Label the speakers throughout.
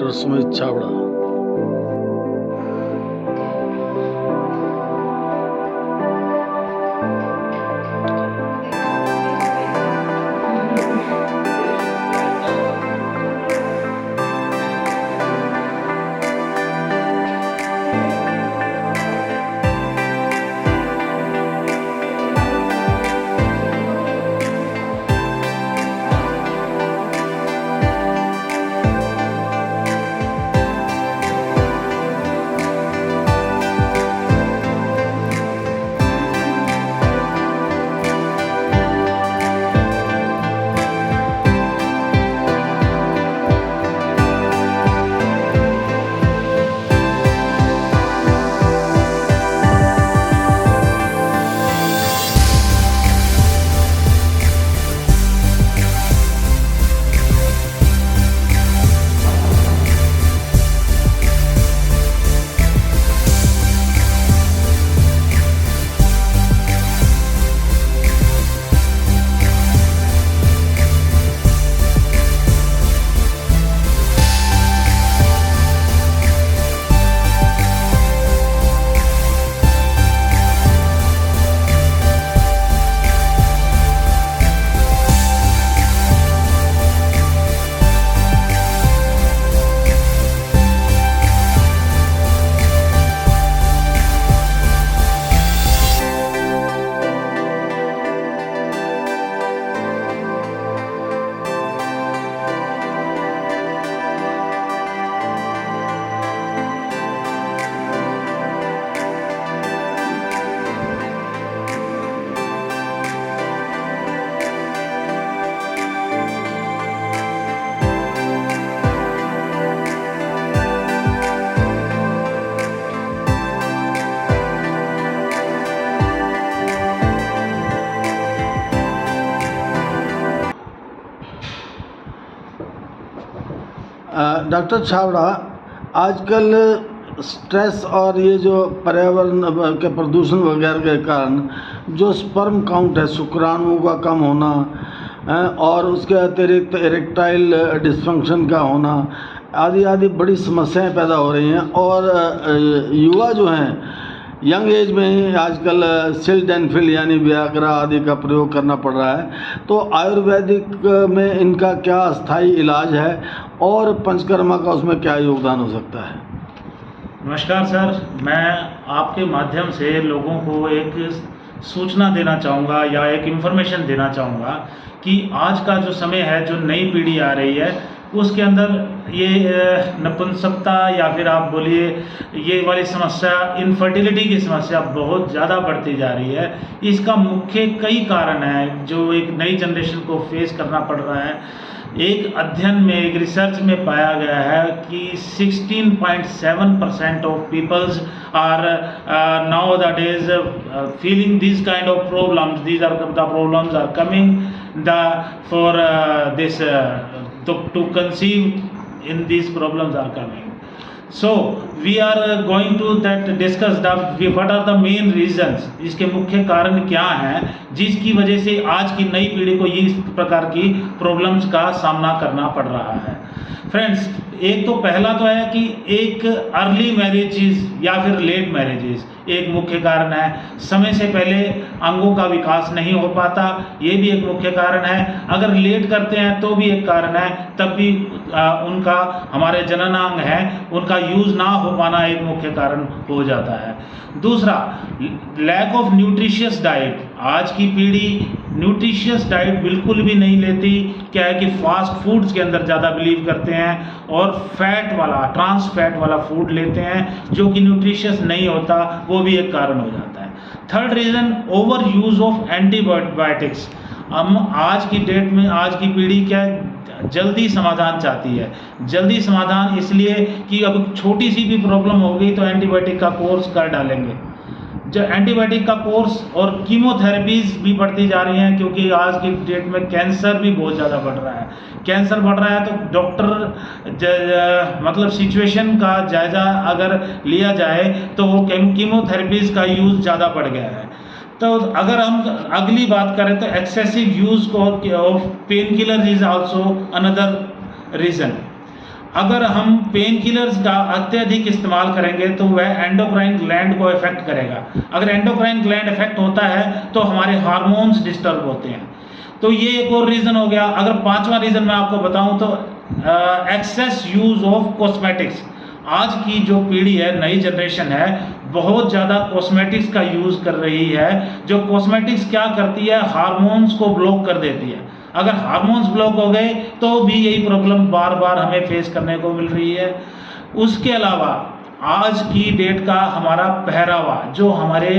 Speaker 1: Doctor Sumit Chhabra. Doctor Chhabra, आजकल stress और ये जो पर्यावरण के प्रदूषण वगैरह के कारण जो स्पर्म काउंट है, शुक्राणुओं का कम होना और उसके अतिरिक्त इरेक्टाइल डिसफंक्शन का होना आदि आदि बड़ी समस्याएं पैदा हो रही हैं। और युवा जो हैं यंग एज में ही आजकल सिल्डेनफिल यानी वियाग्रा आदि का प्रयोग करना पड़ रहा है। तो आयुर्वेदिक में इनका क्या अस्थायी इलाज है और पंचकर्मा का उसमें क्या योगदान हो सकता है?
Speaker 2: नमस्कार सर, मैं आपके माध्यम से लोगों को एक सूचना देना चाहूँगा या एक इन्फॉर्मेशन देना चाहूँगा कि आज का जो समय है, जो नई पीढ़ी आ रही है, उसके अंदर ये नपुंसकता या फिर आप बोलिए ये वाली समस्या, इनफर्टिलिटी की समस्या बहुत ज़्यादा बढ़ती जा रही है। इसका मुख्य कई कारण हैं जो एक नई जनरेशन को फेस करना पड़ रहा है। एक अध्ययन में, एक रिसर्च में पाया गया है कि 16.7% of peoples are nowadays feeling these kind of problems. These are the problems are coming for this to conceive in these problems are coming. So we are going to discuss what are the main reasons, इसके मुख्य कारण क्या हैं जिसकी वजह से आज की नई पीढ़ी को इस प्रकार की प्रॉब्लम्स का सामना करना पड़ रहा है। फ्रेंड्स, एक तो पहला तो है कि एक अर्ली मैरिजेस या फिर लेट मैरिजेस एक मुख्य कारण है। समय से पहले अंगों का विकास नहीं हो पाता, ये भी एक मुख्य कारण है। अगर लेट करते हैं तो भी एक कारण है, तब भी उनका हमारे जननांग है उनका यूज़ ना हो पाना एक मुख्य कारण हो जाता है। दूसरा, लैक ऑफ न्यूट्रिशियस डाइट। आज की पीढ़ी न्यूट्रिशियस डाइट बिल्कुल भी नहीं लेती। क्या है कि फास्ट फूड्स के अंदर ज़्यादा बिलीव करते हैं और फैट वाला, ट्रांस फैट वाला फूड लेते हैं जो कि न्यूट्रिशियस नहीं होता, वो भी एक कारण हो जाता है। Third reason, over use of antibiotics. हम आज की डेट में, आज की पीढ़ी क्या जल्दी समाधान चाहती है। जल्दी समाधान इसलिए कि अब छोटी सी भी प्रॉब्लम हो गई तो एंटीबायोटिक का कोर्स कर डालेंगे। जो एंटीबायोटिक का कोर्स और कीमोथेरेपीज भी बढ़ती जा रही हैं, क्योंकि आज की डेट में कैंसर भी बहुत ज़्यादा बढ़ रहा है। कैंसर बढ़ रहा है तो डॉक्टर मतलब सिचुएशन का जायज़ा अगर लिया जाए तो वो कीमोथेरेपीज का यूज़ ज़्यादा बढ़ गया है। तो अगर हम अगली बात करें तो excessive use of pain killer is also another reason. अगर हम पेन किलर्स का अत्यधिक इस्तेमाल करेंगे तो वह एंडोक्राइन ग्लैंड को इफेक्ट करेगा। अगर एंडोक्राइन ग्लैंड इफेक्ट होता है तो हमारे हार्मोन्स डिस्टर्ब होते हैं। तो ये एक और रीज़न हो गया। अगर पांचवा रीज़न मैं आपको बताऊं तो एक्सेस यूज़ ऑफ कॉस्मेटिक्स। आज की जो पीढ़ी है, नई जनरेशन है, बहुत ज़्यादा कॉस्मेटिक्स का यूज़ कर रही है। जो कॉस्मेटिक्स क्या करती है, हार्मोन्स को ब्लॉक कर देती है। अगर हार्मोन्स ब्लॉक हो गए तो भी यही प्रॉब्लम बार बार हमें फेस करने को मिल रही है। उसके अलावा आज की डेट का हमारा पहरावा, जो हमारे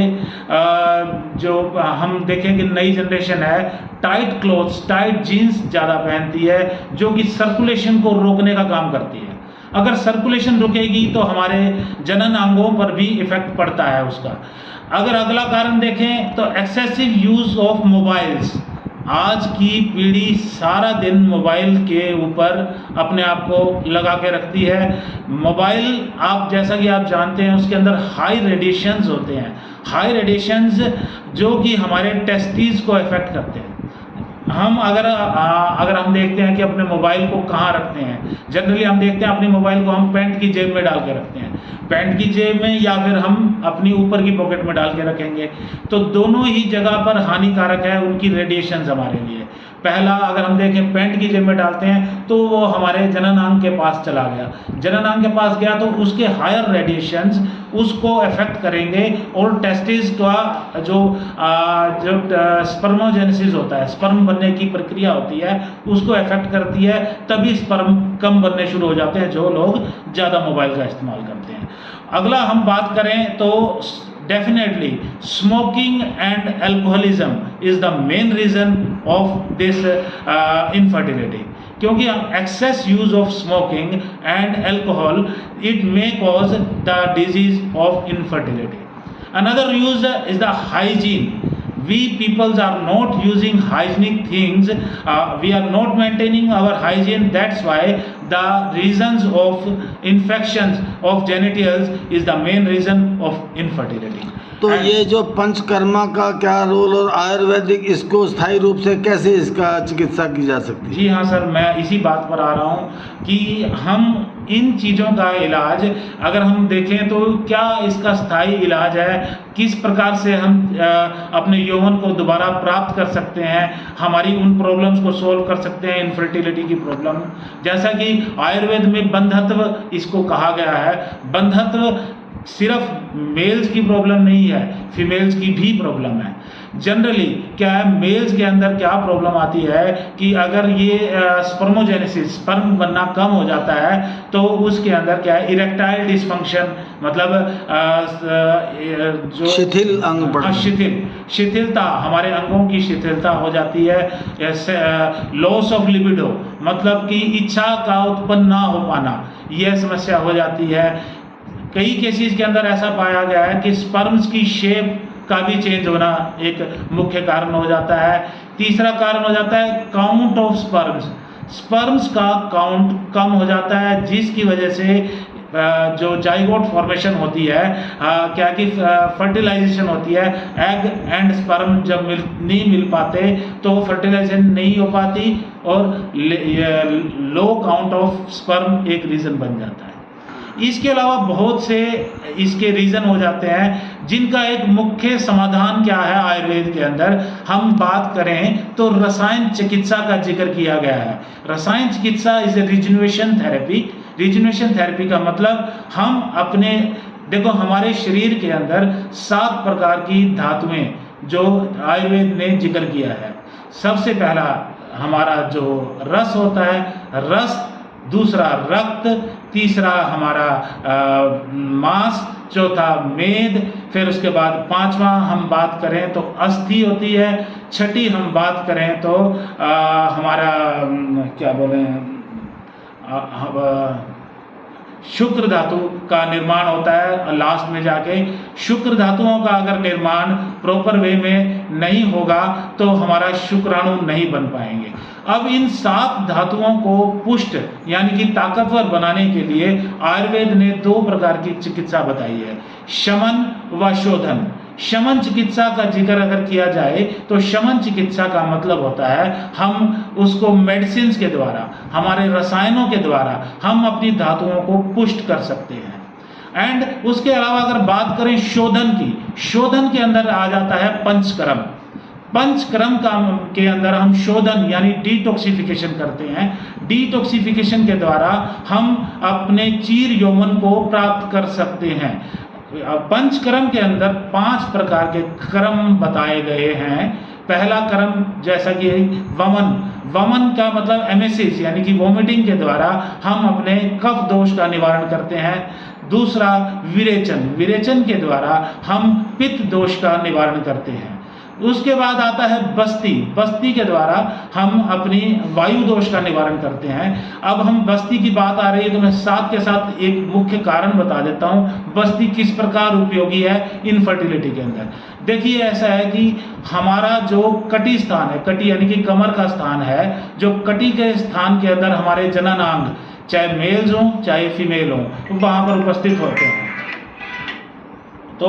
Speaker 2: जो हम देखें कि नई जनरेशन है, टाइट क्लोथ्स, टाइट जीन्स ज़्यादा पहनती है, जो कि सर्कुलेशन को रोकने का काम करती है। अगर सर्कुलेशन रुकेगी तो हमारे जनन अंगों पर भी इफेक्ट पड़ता है उसका। अगर अगला कारण देखें तो एक्सेसिव यूज़ ऑफ मोबाइल्स। आज की पीढ़ी सारा दिन मोबाइल के ऊपर अपने आप को लगा के रखती है। मोबाइल, आप जैसा कि आप जानते हैं, उसके अंदर हाई रेडिएशंस होते हैं। हाई रेडिएशंस जो कि हमारे टेस्टिस को इफेक्ट करते हैं। हम अगर हम देखते हैं कि अपने मोबाइल को कहाँ रखते हैं, जनरली हम देखते हैं अपने मोबाइल को हम पैंट की जेब में डाल के रखते हैं, पैंट की जेब में, या फिर हम अपनी ऊपर की पॉकेट में डाल के रखेंगे। तो दोनों ही जगह पर हानिकारक है उनकी रेडिएशंस हमारे लिए। पहला, अगर हम देखें पैंट की जेब में डालते हैं तो वो हमारे जननांग के पास चला गया, जननांग के पास गया तो उसके हायर रेडिएशंस उसको इफेक्ट करेंगे और टेस्टिस का जो स्पर्मोजेनेसिस होता है, स्पर्म बनने की प्रक्रिया होती है, उसको इफेक्ट करती है। तभी स्पर्म कम बनने शुरू हो जाते हैं जो लोग ज़्यादा मोबाइल का इस्तेमाल करते हैं। अगला हम बात करें तो definitely smoking and alcoholism is the main reason of this infertility, क्योंकि excess use of smoking and alcohol, it may cause the disease of infertility. Another use is the hygiene. We peoples are not using hygienic things, we are not maintaining our hygiene. That's why the reasons of infections of genitals is the main reason of infertility.
Speaker 1: तो ये जो पंचकर्मा का क्या role और आयुर्वेदिक, इसको स्थायी रूप से कैसे इसका चिकित्सा की जा सकती है?
Speaker 2: जी हाँ सर, मैं इसी बात पर आ रहा हूँ कि हम इन चीज़ों का इलाज अगर हम देखें तो क्या इसका स्थायी इलाज है, किस प्रकार से हम अपने यौवन को दोबारा प्राप्त कर सकते हैं, हमारी उन प्रॉब्लम्स को सोल्व कर सकते हैं, इनफर्टिलिटी की प्रॉब्लम। जैसा कि आयुर्वेद में बंधत्व इसको कहा गया है। बंधत्व सिर्फ मेल्स की प्रॉब्लम नहीं है, फीमेल्स की भी प्रॉब्लम है। जनरली क्या है, मेल्स के अंदर क्या प्रॉब्लम आती है कि अगर ये स्पर्मोजेनेसिस, स्पर्म बनना कम हो जाता है तो उसके अंदर क्या है, इरेक्टाइल डिसफंक्शन, मतलब जो
Speaker 1: शिथिल अंग बढ़ना,
Speaker 2: शिथिलता, हमारे अंगों की शिथिलता हो जाती है। लॉस ऑफ लिबिडो, मतलब कि इच्छा का उत्पन्न ना हो पाना, यह समस्या हो जाती है। कई केसेस के अंदर ऐसा पाया गया है कि स्पर्म्स की शेप का भी चेंज होना एक मुख्य कारण हो जाता है। तीसरा कारण हो जाता है काउंट ऑफ स्पर्म्स। स्पर्म्स का काउंट कम हो जाता है, जिसकी वजह से जो जाइगोट फॉर्मेशन होती है, क्या कि फर्टिलाइजेशन होती है, एग एंड स्पर्म जब नहीं मिल पाते तो फर्टिलाइजेशन नहीं हो पाती और लो काउंट ऑफ स्पर्म एक रीज़न बन जाता है। इसके अलावा बहुत से इसके रीज़न हो जाते हैं, जिनका एक मुख्य समाधान क्या है आयुर्वेद के अंदर हम बात करें तो रसायन चिकित्सा का जिक्र किया गया है। रसायन चिकित्सा is a regeneration therapy. Regeneration therapy का मतलब हम अपने, देखो हमारे शरीर के अंदर 7 प्रकार की धातुएं जो आयुर्वेद ने जिक्र किया है। सबसे पहला हमारा जो रस होता है, रस, दूसरा रक्त, तीसरा हमारा मांस, चौथा मेद, फिर उसके बाद पांचवा हम बात करें तो अस्थि होती है, छठी हम बात करें तो हमारा क्या बोले शुक्र धातु का निर्माण होता है। लास्ट में जाके शुक्र धातुओं का अगर निर्माण प्रॉपर वे में नहीं होगा तो हमारा शुक्राणु नहीं बन पाएंगे। अब इन 7 धातुओं को पुष्ट यानी कि ताकतवर बनाने के लिए आयुर्वेद ने 2 प्रकार की चिकित्सा बताई है, शमन व शोधन। शमन चिकित्सा का जिक्र अगर किया जाए तो शमन चिकित्सा का मतलब होता है हम उसको मेडिसिन के द्वारा, हमारे रसायनों के द्वारा हम अपनी धातुओं को पुष्ट कर सकते हैं। एंड उसके अलावा अगर बात करें शोधन की, शोधन के अंदर आ जाता है पंचकर्म। पंचकर्म के अंदर हम शोधन यानी डिटॉक्सिफिकेशन करते हैं। डिटॉक्सिफिकेशन के द्वारा हम अपने चीर यौवन को प्राप्त कर सकते हैं। पंचकर्म के अंदर 5 प्रकार के कर्म बताए गए हैं। पहला कर्म जैसा कि वमन, वमन का मतलब एमेसिस यानी कि वोमिटिंग के द्वारा हम अपने कफ दोष का निवारण करते हैं। दूसरा विरेचन, विरेचन के द्वारा हम पित्त दोष का निवारण करते हैं। उसके बाद आता है बस्ती, बस्ती के द्वारा हम अपनी वायु दोष का निवारण करते हैं। अब हम बस्ती की बात आ रही है तो मैं साथ के साथ एक मुख्य कारण बता देता हूँ बस्ती किस प्रकार उपयोगी है इनफर्टिलिटी के अंदर। देखिए ऐसा है कि हमारा जो कटी स्थान है, कटी यानी कि कमर का स्थान है, जो कटी के स्थान के अंदर हमारे जननांग चाहे मेल्स हों चाहे फीमेल हों वहाँ पर उपस्थित होते हैं। तो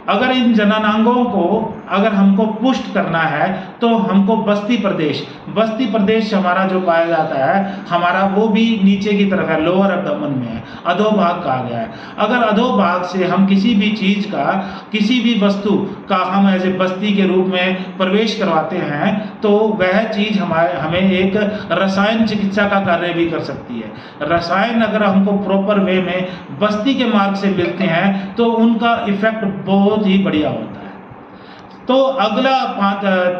Speaker 2: अगर इन जननांगों को अगर हमको पुष्ट करना है तो हमको बस्ती प्रदेश, बस्ती प्रदेश हमारा जो पाया जाता है हमारा वो भी नीचे की तरफ है, लोअर एब्डोमेन में है, अधोभाग कहा गया है। अगर अधोभाग से हम किसी भी चीज का, किसी भी वस्तु का हम एज ए बस्ती के रूप में प्रवेश करवाते हैं तो वह चीज हमें एक रसायन चिकित्सा का कार्य भी कर सकती है। रसायन अगर हमको प्रॉपर वे में बस्ती के मार्ग से मिलते हैं तो उनका इफेक्ट बहुत ही बढ़िया होता है। तो अगला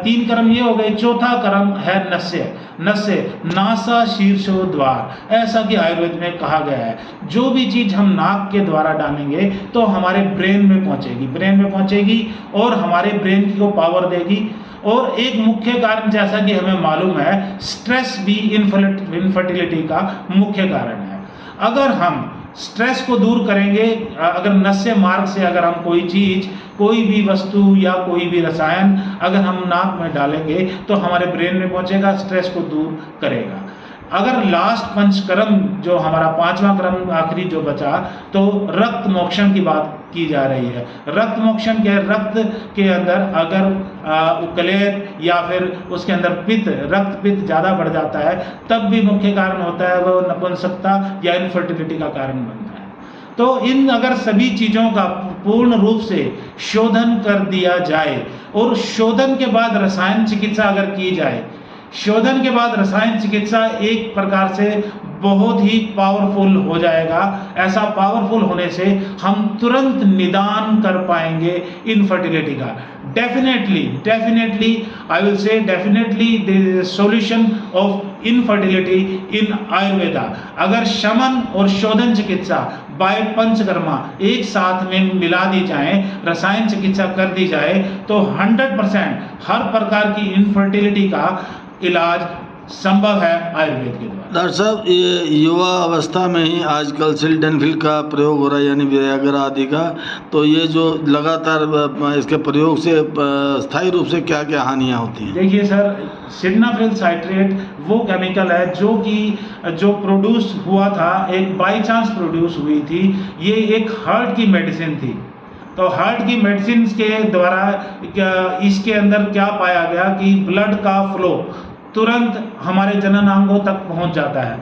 Speaker 2: 3 कर्म ये हो गए। चौथा कर्म है नस्य, नस्य नासा शीर्षोद्वार, ऐसा कि आयुर्वेद में कहा गया है जो भी चीज हम नाक के द्वारा डालेंगे तो हमारे ब्रेन में पहुंचेगी, ब्रेन में पहुंचेगी और हमारे ब्रेन को पावर देगी। और एक मुख्य कारण जैसा कि हमें मालूम है स्ट्रेस भी इनफर्टिलिटी का मुख्य कारण है। अगर हम स्ट्रेस को दूर करेंगे, अगर नस्य मार्ग से अगर हम कोई चीज, कोई भी वस्तु या कोई भी रसायन अगर हम नाक में डालेंगे तो हमारे ब्रेन में पहुंचेगा, स्ट्रेस को दूर करेगा। अगर लास्ट पंचकर्म जो हमारा 5वां क्रम आखिरी जो बचा तो रक्त मोक्षण की बात की जा रही है। रक्त मोक्षण के रक्त के अंदर अगर कलेर या फिर उसके अंदर पित्त, रक्त पित्त ज़्यादा बढ़ जाता है तब भी मुख्य कारण होता है वह नपुंसकता या इनफर्टिलिटी का कारण बनता है। तो इन अगर सभी चीज़ों का पूर्ण रूप से शोधन कर दिया जाए और शोधन के बाद रसायन चिकित्सा अगर की जाए, शोधन के बाद रसायन चिकित्सा एक प्रकार से बहुत ही पावरफुल हो जाएगा। ऐसा पावरफुल होने से हम तुरंत निदान कर पाएंगे इनफर्टिलिटी का। Definitely I will say definitely there is a solution of infertility in Ayurveda. अगर शमन और शोधन चिकित्सा बाय पंचकर्मा एक साथ में मिला दी जाए, रसायन चिकित्सा कर दी जाए तो 100% हर प्रकार की इनफर्टिलिटी का इलाज संभव है आयुर्वेद के द्वारा।
Speaker 1: डॉक्टर साहब, ये युवा अवस्था में ही आजकल सिल्डेनाफिल का प्रयोग हो रहा है यानी वियाग्रा आदि का, तो ये जो लगातार इसके प्रयोग से स्थायी रूप से क्या क्या हानियाँ होती हैं?
Speaker 2: देखिए सर, सिल्डेनाफिल साइट्रेट वो केमिकल है जो कि जो प्रोड्यूस हुआ था, एक बाई चांस प्रोड्यूस हुई थी। ये एक हार्ट की मेडिसिन थी। तो हार्ट की मेडिसिन के द्वारा इसके अंदर क्या पाया गया कि ब्लड का फ्लो तुरंत हमारे जननांगों तक पहुंच जाता है।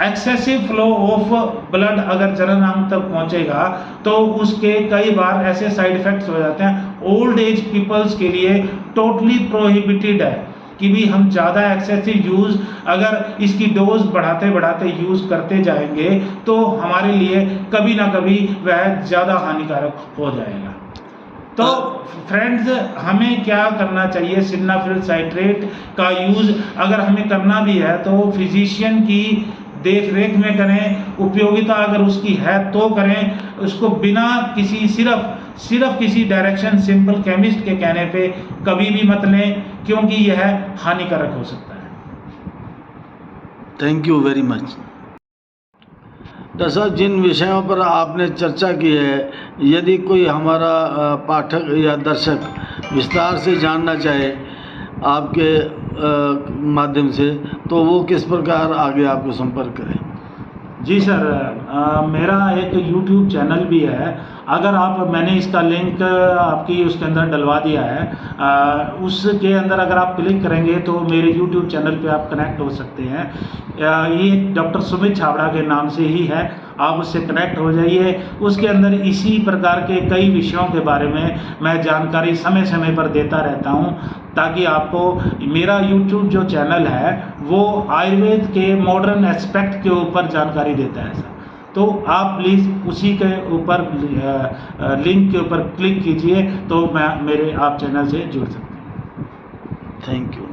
Speaker 2: एक्सेसिव फ्लो ऑफ ब्लड अगर जननांग तक पहुंचेगा तो उसके कई बार ऐसे साइड इफेक्ट्स हो जाते हैं। ओल्ड एज पीपल्स के लिए टोटली प्रोहिबिटेड है कि भी हम ज़्यादा एक्सेसिव यूज़ अगर इसकी डोज बढ़ाते बढ़ाते यूज़ करते जाएंगे तो हमारे लिए कभी ना कभी वह ज़्यादा हानिकारक हो जाएगा। तो फ्रेंड्स, हमें क्या करना चाहिए? सिल्डेनाफिल साइट्रेट का यूज़ अगर हमें करना भी है तो फिजिशियन की देख रेख में करें। उपयोगिता अगर उसकी है तो करें, उसको बिना किसी सिर्फ किसी डायरेक्शन सिंपल केमिस्ट के कहने पे कभी भी मत लें क्योंकि यह हानिकारक हो सकता है।
Speaker 1: Thank you very much. Doctor साहब, जिन विषयों पर आपने चर्चा की है, यदि कोई हमारा पाठक या दर्शक विस्तार से जानना चाहे आपके माध्यम से तो वो किस प्रकार आगे आपको संपर्क करें?
Speaker 2: जी सर, मेरा एक यूट्यूब चैनल भी है। अगर मैंने इसका लिंक आपकी उसके अंदर डलवा दिया है, उसके अंदर अगर आप क्लिक करेंगे तो मेरे यूट्यूब चैनल पे आप कनेक्ट हो सकते हैं। ये डॉक्टर सुमित छाबड़ा के नाम से ही है, आप उससे कनेक्ट हो जाइए। उसके अंदर इसी प्रकार के कई विषयों के बारे में मैं जानकारी समय समय पर देता रहता हूँ, ताकि आपको मेरा यूट्यूब जो चैनल है वो आयुर्वेद के मॉडर्न एस्पेक्ट के ऊपर जानकारी देता है सर। तो आप प्लीज़ उसी के ऊपर लिंक के ऊपर क्लिक कीजिए तो आप चैनल से जुड़ सकते हैं।
Speaker 1: Thank you.